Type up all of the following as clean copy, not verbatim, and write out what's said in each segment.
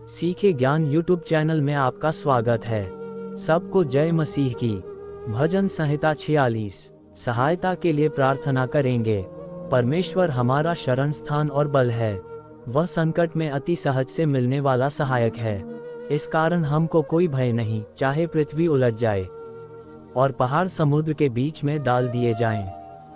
सीखे ज्ञान YouTube channel में आपका स्वागत है। सबको जय मसीह की। भजन संहिता 46। सहायता के लिए प्रार्थना करेंगे। परमेश्वर हमारा शरण स्थान और बल है। वह संकट में अति सहज से मिलने वाला सहायक है। इस कारण हमको कोई भय नहीं, चाहे पृथ्वी उलट जाए और पहाड़ समुद्र के बीच में डाल दिए जाएं,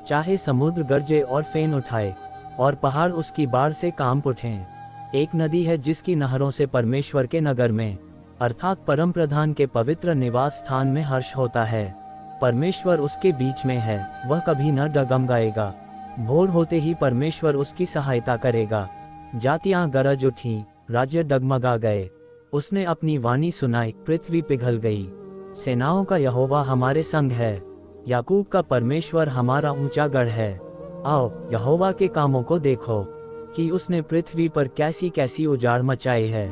चाहे समुद्र गरजे और फेन उठाए और पहाड़ उसकी बाढ़ से कांप उठें। एक नदी है जिसकी नहरों से परमेश्वर के नगर में, अर्थात परम प्रधान के पवित्र निवास स्थान में हर्ष होता है। परमेश्वर उसके बीच में है, वह कभी न डगमगाएगा। भोर होते ही परमेश्वर उसकी सहायता करेगा। जातियां गरज उठी, राज्य डगमगा गए। उसने अपनी वाणी सुनाई, पृथ्वी पिघल गई। सेनाओं का यहोवा हमारे संग है, याकूब का परमेश्वर हमारा ऊंचा गढ़ है। आओ यहोवा के कामों को देखो कि उसने पृथ्वी पर कैसी कैसी उजाड़ मचाई है।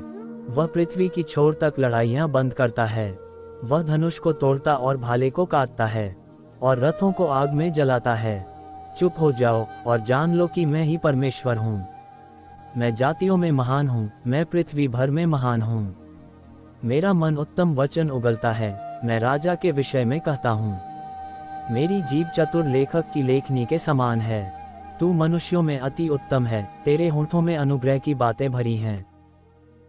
वह पृथ्वी की छोर तक लड़ाइयां बंद करता है। वह धनुष को तोड़ता और भाले को काटता है और रथों को आग में जलाता है। चुप हो जाओ और जान लो कि मैं ही परमेश्वर हूँ। मैं जातियों में महान हूँ, मैं पृथ्वी भर में महान हूँ। मेरा मन उत्तम वचन उगलता है, मैं राजा के विषय में कहता हूँ। मेरी जीभ चतुर लेखक की लेखनी के समान है। तू मनुष्यों में अति उत्तम है, तेरे होठों में अनुग्रह की बातें भरी हैं।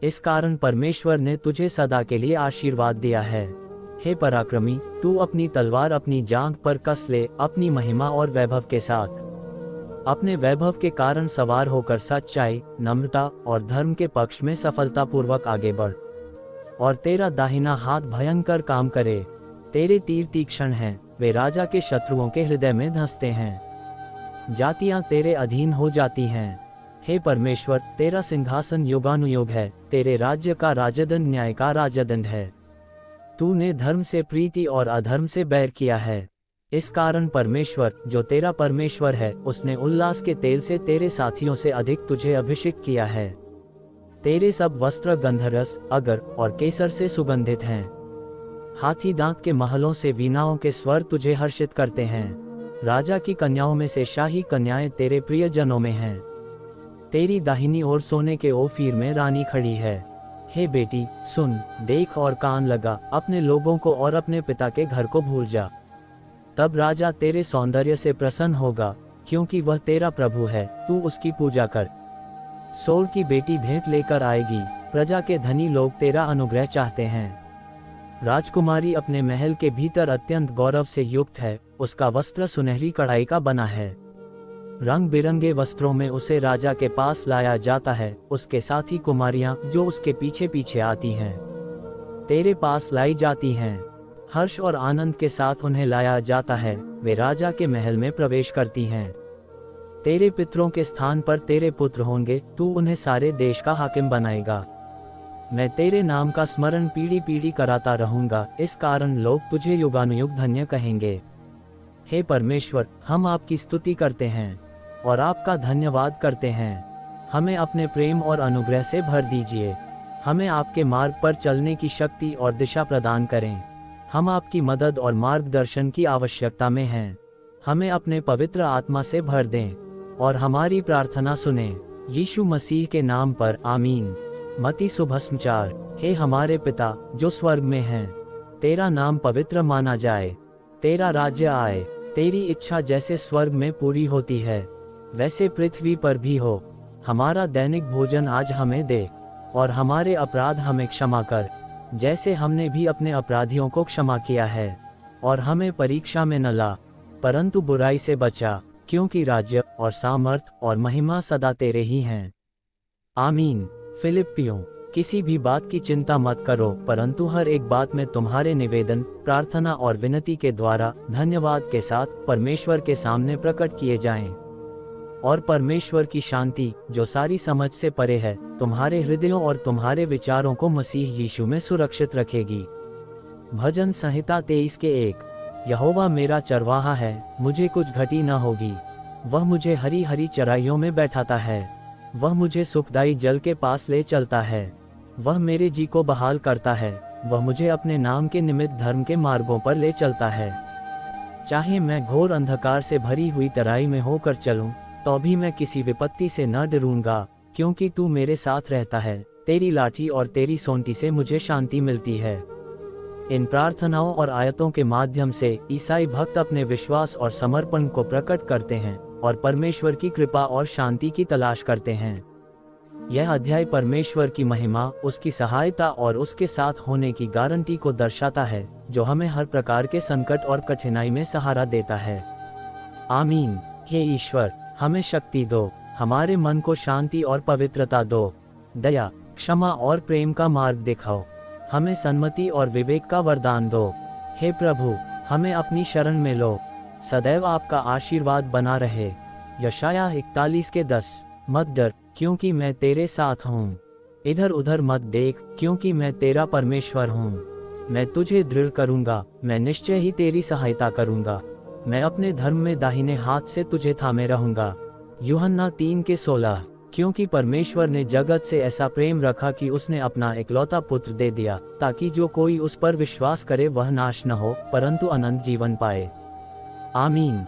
इस कारण परमेश्वर ने तुझे सदा के लिए आशीर्वाद दिया है। हे पराक्रमी, तू अपनी तलवार अपनी जांघ पर कस ले, अपनी महिमा और वैभव के साथ। अपने वैभव के कारण सवार होकर सच्चाई, नम्रता और धर्म के पक्ष में सफलतापूर्वक आगे बढ़। और तेरा दाहिना हाथ भयंकर काम करे। तेरे तीर तीक्ष्ण हैं, वे राजा के शत्रुओं के हृदय में धंसते हैं। जातियां तेरे अधीन हो जाती हैं। हे परमेश्वर, तेरा सिंहासन युगानुयुग है, तेरे राज्य का राजदंड न्याय का राजदंड है। तूने धर्म से प्रीति और अधर्म से बैर किया है। इस कारण परमेश्वर, जो तेरा परमेश्वर है, उसने उल्लास के तेल से तेरे साथियों से अधिक तुझे अभिषेक किया है। तेरे सब वस्त्र गंधरस, अगर और केसर से सुगंधित हैं। हाथी दांत के महलों से वीणाओं के स्वर तुझे हर्षित करते हैं। राजा की कन्याओं में से शाही कन्याएं तेरे प्रियजनों में हैं। तेरी दाहिनी ओर सोने के ओफीर में रानी खड़ी है। हे बेटी, सुन, देख और कान लगा, अपने लोगों को और अपने पिता के घर को भूल जा। तब राजा तेरे सौंदर्य से प्रसन्न होगा, क्योंकि वह तेरा प्रभु है, तू उसकी पूजा कर। सोर की बेटी भेंट लेकर आएगी, प्रजा के धनी लोग तेरा अनुग्रह चाहते हैं। राजकुमारी अपने महल के भीतर अत्यंत गौरव से युक्त है, उसका वस्त्र सुनहरी कढ़ाई का बना है। रंग बिरंगे वस्त्रों में उसे राजा के पास लाया जाता है। उसके साथी कुमारियां जो उसके पीछे पीछे आती हैं, तेरे पास लाई जाती हैं। हर्ष और आनंद के साथ उन्हें लाया जाता है, वे राजा के महल में प्रवेश करती हैं। तेरे पितरों के स्थान पर तेरे पुत्र होंगे, तू उन्हें सारे देश का हाकिम बनाएगा। मैं तेरे नाम का स्मरण पीढ़ी पीढ़ी कराता रहूंगा, इस कारण लोग तुझे युगानुयुग धन्य कहेंगे। हे परमेश्वर, हम आपकी स्तुति करते हैं और आपका धन्यवाद करते हैं। हमें अपने प्रेम और अनुग्रह से भर दीजिए। हमें आपके मार्ग पर चलने की शक्ति और दिशा प्रदान करें। हम आपकी मदद और मार्गदर्शन की आवश्यकता में हैं। हमें अपने पवित्र आत्मा से भर दें और हमारी प्रार्थना सुनें। यीशु मसीह के नाम पर आमीन। मती सुभस्मचार। हे हमारे पिता जो स्वर्ग में हैं, तेरा नाम पवित्र माना जाए। तेरा राज्य आए। तेरी इच्छा जैसे स्वर्ग में पूरी होती है, वैसे पृथ्वी पर भी हो। हमारा दैनिक भोजन आज हमें दे और हमारे अपराध हमें क्षमा कर, जैसे हमने भी अपने अपराधियों को क्षमा किया है। और हमें परीक्षा में न ला, परंतु बुराई से बचा, क्योंकि राज्य और सामर्थ और महिमा सदा तेरे ही हैं। आमीन। फिलिप्पियों। किसी भी बात की चिंता मत करो, परंतु हर एक बात में तुम्हारे निवेदन, प्रार्थना और विनती के द्वारा धन्यवाद के साथ परमेश्वर के सामने प्रकट किए जाएं। और परमेश्वर की शांति, जो सारी समझ से परे है, तुम्हारे हृदयों और तुम्हारे विचारों को मसीह यीशु में सुरक्षित रखेगी। भजन संहिता 23:1। यहोवा मेरा चरवाहा है, मुझे कुछ घटी न होगी। वह मुझे हरी हरी चराइयों में बैठाता है। वह मुझे सुखदाई जल के पास ले चलता है। वह मेरे जी को बहाल करता है। वह मुझे अपने नाम के निमित्त धर्म के मार्गों पर ले चलता है। चाहे मैं घोर अंधकार से भरी हुई तराई में होकर चलूं, तो भी मैं किसी विपत्ति से न डरूंगा, क्योंकि तू मेरे साथ रहता है। तेरी लाठी और तेरी सोंटी से मुझे शांति मिलती है। इन प्रार्थनाओं और आयतों के माध्यम से ईसाई भक्त अपने विश्वास और समर्पण को प्रकट करते हैं और परमेश्वर की कृपा और शांति की तलाश करते हैं। यह अध्याय परमेश्वर की महिमा, उसकी सहायता और उसके साथ होने की गारंटी को दर्शाता है, जो हमें हर प्रकार के संकट और कठिनाई में सहारा देता है। आमीन। हे ईश्वर, हमें शक्ति दो, हमारे मन को शांति और पवित्रता दो, दया, क्षमा और प्रेम का मार्ग दिखाओ, हमें सन्मति और विवेक का वरदान दो। हे प्रभु, हमें अपनी शरण में लो, सदैव आपका आशीर्वाद बना रहे। यशायाह 41:10। मत डर, क्योंकि मैं तेरे साथ हूँ। इधर उधर मत देख, क्योंकि मैं तेरा परमेश्वर हूँ। मैं तुझे दृढ़ करूँगा, मैं निश्चय ही तेरी सहायता करूँगा। मैं अपने धर्म में दाहिने हाथ से तुझे थामे रहूँगा। यूहन्ना 3:16। क्योंकि परमेश्वर ने जगत से ऐसा प्रेम रखा कि उसने अपना इकलौता पुत्र दे दिया, ताकि जो कोई उस पर विश्वास करे वह नाश न हो, परंतु अनंत जीवन पाए। आमीन।